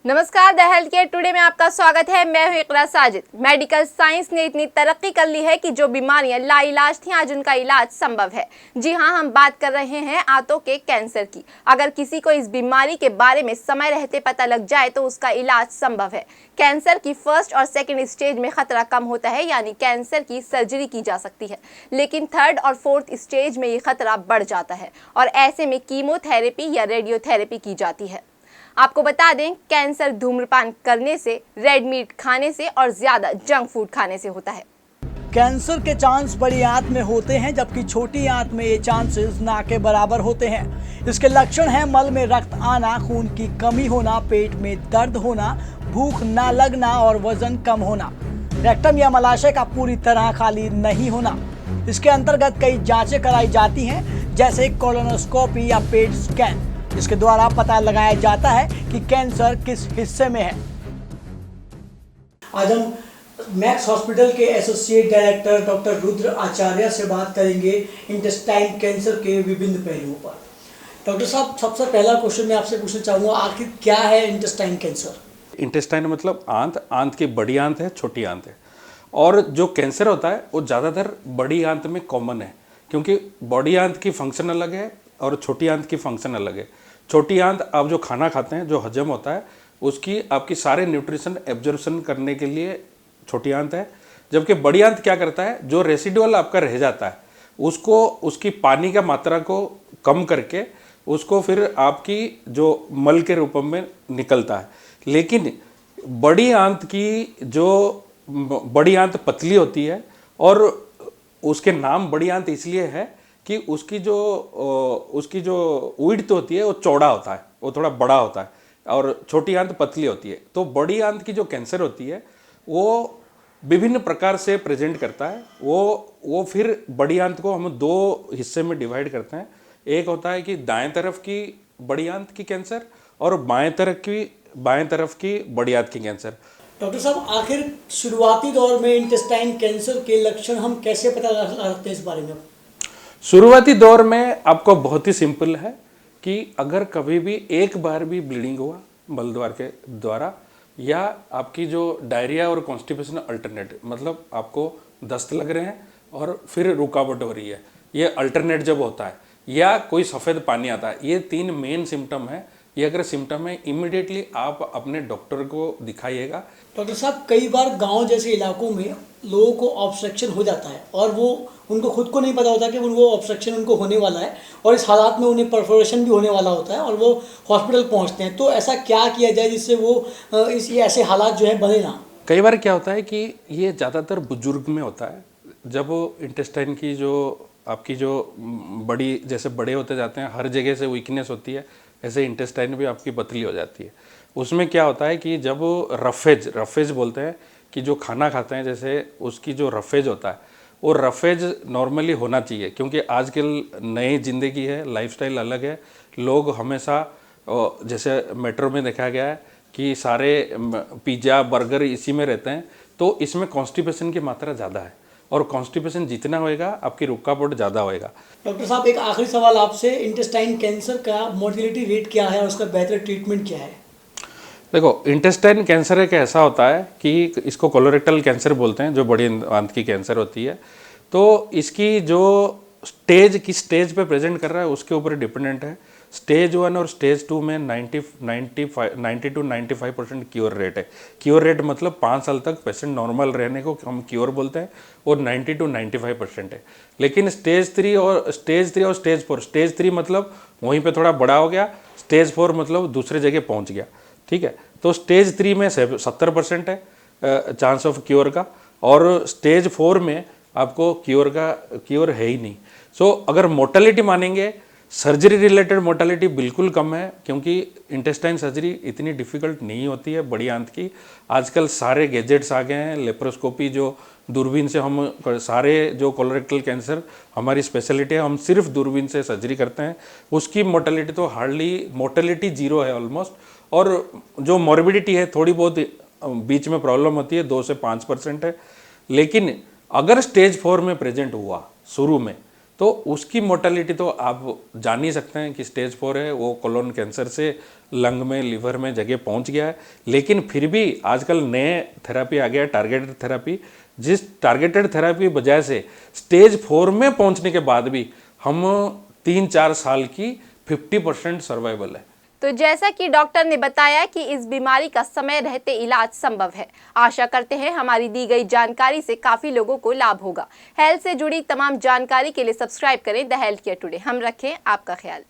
नमस्कार, the health care today में आपका स्वागत है। मैं हूं इकरा साजिद। मेडिकल साइंस ने इतनी तरक्की कर ली है कि जो बीमारियां लाइलाज थीं आज उनका इलाज संभव है। जी हां, हम बात कर रहे हैं आंतों के कैंसर की। अगर किसी को इस बीमारी के बारे में समय रहते पता लग जाए तो उसका इलाज संभव है। कैंसर की फर्स्ट और सेकेंड स्टेज में खतरा कम होता है, यानी कैंसर की सर्जरी की जा सकती है, लेकिन थर्ड और फोर्थ स्टेज में ये खतरा बढ़ जाता है और ऐसे में कीमोथेरेपी या रेडियोथेरेपी की जाती है। आपको बता दें, कैंसर धूम्रपान करने से, रेड मीट खाने से और ज्यादा जंक फूड खाने से होता है। कैंसर के चांस बड़ी आंत में होते हैं, जबकि छोटी आंत में ये चांसेस ना के बराबर होते हैं। इसके लक्षण हैं मल में रक्त आना, खून की कमी होना, पेट में दर्द होना, भूख ना लगना और वजन कम होना। रेक्टम या मलाशय का पूरी तरह खाली नहीं होना। इसके अंतर्गत कई जांचें कराई जाती हैं, जैसे कोलोनोस्कोपी या पेट स्कैन, जिसके द्वारा पता लगाया जाता है कि कैंसर किस हिस्से में है। आज हम मैक्स हॉस्पिटल के एसोसिएट डायरेक्टर डॉक्टर रुद्र आचार्य से बात करेंगे इंटेस्टाइन कैंसर के विभिन्न पहलुओं पर। डॉक्टर साहब, सबसे पहला क्वेश्चन मैं आपसे पूछना चाहूँगा, आखिर क्या है इंटेस्टाइन कैंसर? इंटेस्टाइन मतलब आंत की बड़ी आंत है, छोटी आंत है। और जो कैंसर होता है वो ज़्यादातर बड़ी आंत में कॉमन है, क्योंकि बड़ी आंत की फंक्शन अलग है और छोटी आंत की फंक्शन अलग है। छोटी आंत आप जो खाना खाते हैं, जो हजम होता है, उसकी आपकी सारे न्यूट्रिशन एब्जॉर्प्शन करने के लिए छोटी आंत है। जबकि बड़ी आंत क्या करता है, जो रेसिडुअल आपका रह जाता है उसको, उसकी पानी का मात्रा को कम करके उसको फिर आपकी जो मल के रूप में निकलता है। लेकिन बड़ी आंत की जो बड़ी आंत पतली होती है, और उसके नाम बड़ी आंत इसलिए है कि उसकी जो विड्थ होती है वो चौड़ा होता है, वो थोड़ा बड़ा होता है, और छोटी आंत पतली होती है। तो बड़ी आंत की जो कैंसर होती है वो विभिन्न प्रकार से प्रेजेंट करता है। वो फिर बड़ी आंत को हम दो हिस्से में डिवाइड करते हैं। एक होता है कि दाएं तरफ की बड़ी आंत की कैंसर और बाएं तरफ की बड़ी आंत की कैंसर। डॉक्टर साहब, आखिर शुरुआती दौर में इंटेस्टाइन कैंसर के लक्षण हम कैसे पता लगा सकते हैं, इस बारे में? शुरुआती दौर में आपको बहुत ही सिंपल है कि अगर कभी भी एक बार भी ब्लीडिंग हुआ मल द्वार के द्वारा, या आपकी जो डायरिया और कॉन्स्टिपेशन अल्टरनेट, मतलब आपको दस्त लग रहे हैं और फिर रुकावट हो रही है, ये अल्टरनेट जब होता है, या कोई सफ़ेद पानी आता है, ये 3 मेन सिम्टम है। ये अगर सिम्टम है, इमिडिएटली आप अपने डॉक्टर को दिखाइएगा। डॉक्टर साहब, कई बार गांव जैसे इलाकों में लोगों को ऑब्स्ट्रक्शन हो जाता है और वो उनको खुद को नहीं पता होता कि वो ऑब्स्ट्रक्शन उनको होने वाला है, और इस हालात में उन्हें परफोरेशन भी होने वाला होता है और वो हॉस्पिटल पहुंचते हैं। तो ऐसा क्या किया जाए जिससे वो ऐसे हालात जो है बने ना? कई बार क्या होता है कि ये ज़्यादातर बुजुर्ग में होता है। जब वो इंटेस्टाइन की जो आपकी जो बड़ी, जैसे बड़े होते जाते हैं, हर जगह से वीकनेस होती है, ऐसे इंटेस्टाइन भी आपकी पतली हो जाती है। उसमें क्या होता है कि जब रफेज बोलते हैं कि जो खाना खाते हैं, जैसे उसकी जो रफेज होता है, वो रफेज नॉर्मली होना चाहिए, क्योंकि आजकल नई ज़िंदगी है, लाइफस्टाइल अलग है। लोग हमेशा, जैसे मेट्रो में देखा गया है कि सारे पिज़्ज़ा बर्गर इसी में रहते हैं, तो इसमें कॉन्स्टिपेशन की मात्रा ज़्यादा है, और कॉन्स्टिपेशन जितना होएगा आपकी रुकावट ज़्यादा होएगा। डॉक्टर साहब, एक आखिरी सवाल आपसे, इंटेस्टाइन कैंसर का मोर्टेलिटी रेट क्या है और उसका बेहतर ट्रीटमेंट क्या है? देखो, इंटेस्टाइन कैंसर एक ऐसा होता है कि इसको कोलोरेक्टल कैंसर बोलते हैं, जो बड़ी आंत की कैंसर होती है। तो इसकी जो स्टेज, किस स्टेज पे प्रेजेंट कर रहा है उसके ऊपर डिपेंडेंट है। स्टेज 1 और स्टेज 2 में 90 to 95% क्योर रेट है। क्योर रेट मतलब 5 साल तक पेशेंट नॉर्मल रहने को हम क्योर बोलते हैं, और 90 to 95% है। लेकिन स्टेज 3 और स्टेज 4, स्टेज 3 मतलब वहीं पे थोड़ा बड़ा हो गया, स्टेज 4 मतलब दूसरे जगह पहुंच गया, ठीक है। तो स्टेज 3 में 70% है चांस ऑफ क्योर का, और स्टेज 4 में आपको क्योर है ही नहीं। सो अगर मोर्टेलिटी मानेंगे, सर्जरी रिलेटेड मोर्टेलिटी बिल्कुल कम है, क्योंकि इंटेस्टाइन सर्जरी इतनी डिफ़िकल्ट नहीं होती है बड़ी आंत की। आजकल सारे गैजेट्स आ गए हैं, लेप्रोस्कोपी जो दूरबीन से हम सारे जो कोलोरेक्टल कैंसर हमारी स्पेशलिटी है, हम सिर्फ दूरबीन से सर्जरी करते हैं। उसकी मोर्टेलिटी तो मोर्टेलिटी 0 है ऑलमोस्ट, और जो मॉर्बिडिटी है थोड़ी बहुत बीच में प्रॉब्लम होती है, 2 से 5% है। लेकिन अगर स्टेज 4 में प्रेजेंट हुआ शुरू में, तो उसकी मोर्टेलिटी तो आप जान ही सकते हैं कि स्टेज 4 है, वो कोलोन कैंसर से लंग में, लिवर में जगह पहुंच गया है। लेकिन फिर भी आजकल नए थेरेपी आ गया है, टारगेटेड थेरेपी, जिस टारगेटेड थेरेपी वजह से स्टेज 4 में पहुंचने के बाद भी हम 3-4 साल की 50% सर्वाइवल है। तो जैसा कि डॉक्टर ने बताया कि इस बीमारी का समय रहते इलाज संभव है। आशा करते हैं हमारी दी गई जानकारी से काफी लोगों को लाभ होगा। हेल्थ से जुड़ी तमाम जानकारी के लिए सब्सक्राइब करें द हेल्थ केयर टुडे। हम रखें आपका ख्याल।